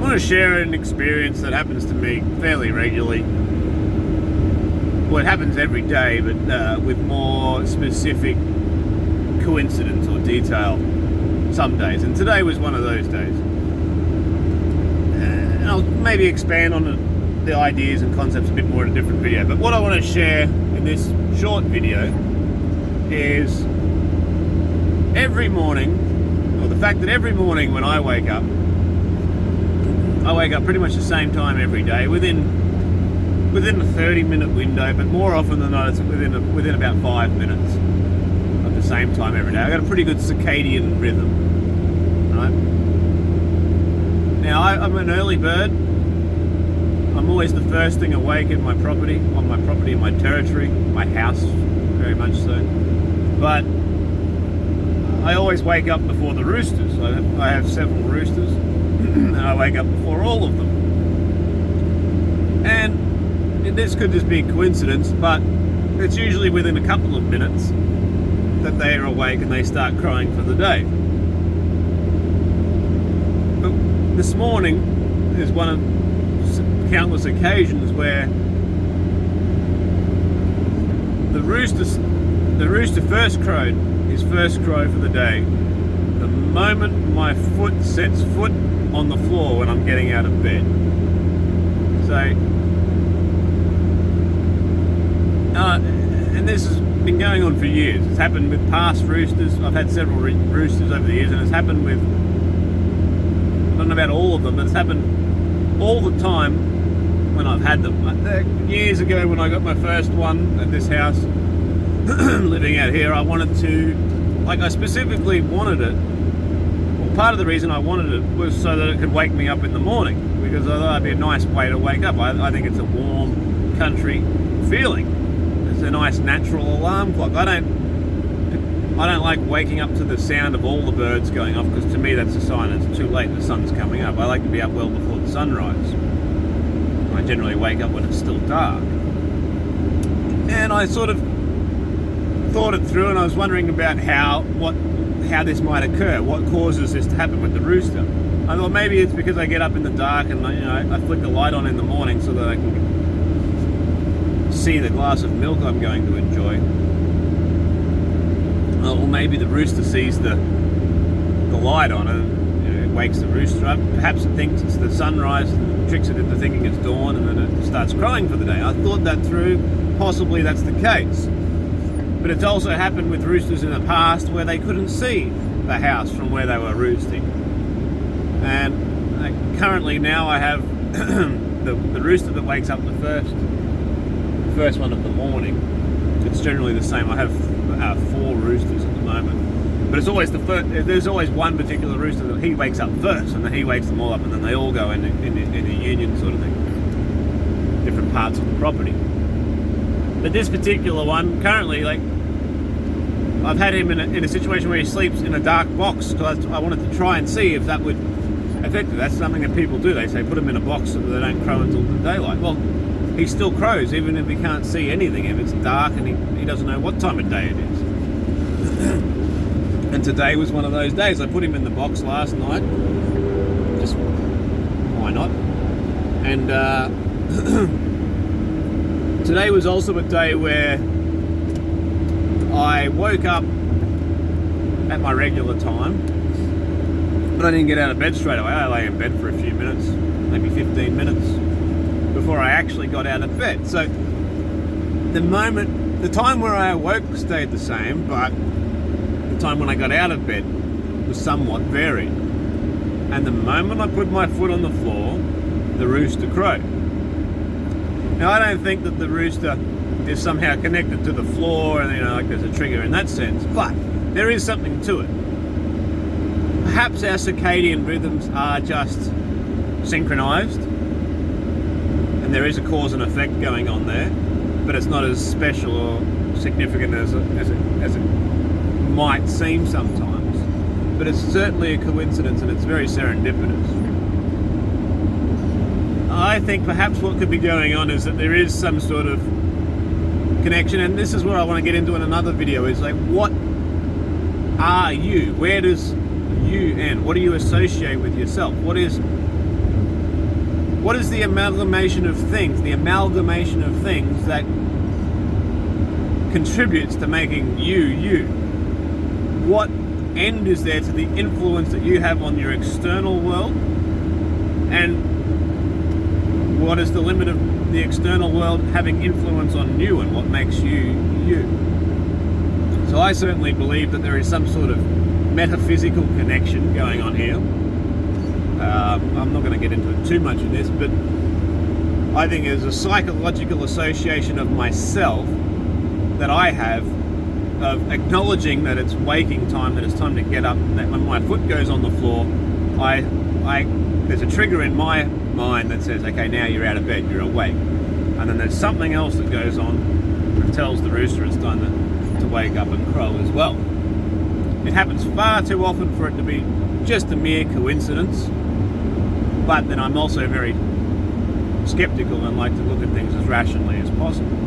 want to share an experience that happens to me fairly regularly. Well, it happens every day, but with more specific coincidence or detail some days. And today was one of those days. And I'll maybe expand on the ideas and concepts a bit more in a different video. But what I want to share in this short video is every morning, or the fact that every morning when I wake up pretty much the same time every day, within a 30-minute window, but more often than not it's within about 5 minutes of the same time every day. I've got a pretty good circadian rhythm, right? Now I'm an early bird. I'm always the first thing awake in my property, in my territory, my house, very much so. But I always wake up before the roosters. I have several roosters, and I wake up before all of them. And this could just be a coincidence, but it's usually within a couple of minutes that they are awake and they start crying for the day. But this morning is one of countless occasions where the rooster first crowed his first crow for the day the moment my foot sets foot on the floor when I'm getting out of bed. So, and this has been going on for years. It's happened with past roosters. I've had several roosters over the years, and it's happened with, I don't know about all of them, but it's happened all the time when I've had them. Years ago when I got my first one at this house, living out here, I specifically wanted it. Well, part of the reason I wanted it was so that it could wake me up in the morning, because I thought it'd be a nice way to wake up. I think it's a warm country feeling. It's a nice natural alarm clock. I don't like waking up to the sound of all the birds going off, because to me that's a sign it's too late, the sun's coming up. I like to be up well before the sunrise. I generally wake up when it's still dark. And I sort of thought it through, and I was wondering about how this might occur. What causes this to happen with the rooster? I thought maybe it's because I get up in the dark and I flick the light on in the morning so that I can see the glass of milk I'm going to enjoy. Or maybe the rooster sees the light on and it wakes the rooster up. Perhaps it thinks it's the sunrise and tricks it into thinking it's dawn, and then it starts crying for the day. I thought that through. Possibly that's the case. But it's also happened with roosters in the past where they couldn't see the house from where they were roosting. And currently now I have the rooster that wakes up the first one of the morning. It's generally the same. I have 4 roosters at the moment. But it's always there's always one particular rooster that he wakes up first, and then he wakes them all up, and then they all go in a union sort of thing. Different parts of the property. But this particular one, currently, I've had him in a situation where he sleeps in a dark box, because I wanted to try and see if that would affect it. That's something that people do. They say put him in a box so that they don't crow until the daylight. Well, he still crows even if he can't see anything, if it's dark and he doesn't know what time of day it is. And today was one of those days. I put him in the box last night. Just, why not? And today was also a day where I woke up at my regular time, but I didn't get out of bed straight away. I lay in bed for a few minutes, maybe 15 minutes, before I actually got out of bed. So the time where I awoke stayed the same, but the time when I got out of bed was somewhat varied. And the moment I put my foot on the floor, the rooster crowed. Now, I don't think that the rooster is somehow connected to the floor and, there's a trigger in that sense, but there is something to it. Perhaps our circadian rhythms are just synchronized, and there is a cause and effect going on there, but it's not as special or significant as it might seem sometimes. But it's certainly a coincidence, and it's very serendipitous. I think perhaps what could be going on is that there is some sort of connection, and this is what I want to get into in another video, is what are you? Where does you end? What do you associate with yourself? What is what is the amalgamation of things? The amalgamation of things that contributes to making you, you. What end is there to the influence that you have on your external world? And what is the limit of the external world having influence on you, and what makes you, you? So I certainly believe that there is some sort of metaphysical connection going on here. I'm not going to get into it too much in this, but I think there's a psychological association of myself that I have of acknowledging that it's waking time, that it's time to get up, that when my foot goes on the floor, there's a trigger in my mind that says, okay, now you're out of bed, you're awake. And then there's something else that goes on that tells the rooster it's time to wake up and crow as well. It happens far too often for it to be just a mere coincidence, but then I'm also very skeptical and like to look at things as rationally as possible.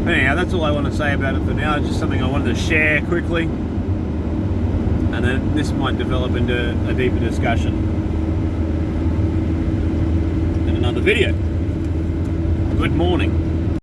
But anyhow, that's all I want to say about it for now. It's just something I wanted to share quickly, and then this might develop into a deeper discussion in another video. Good morning.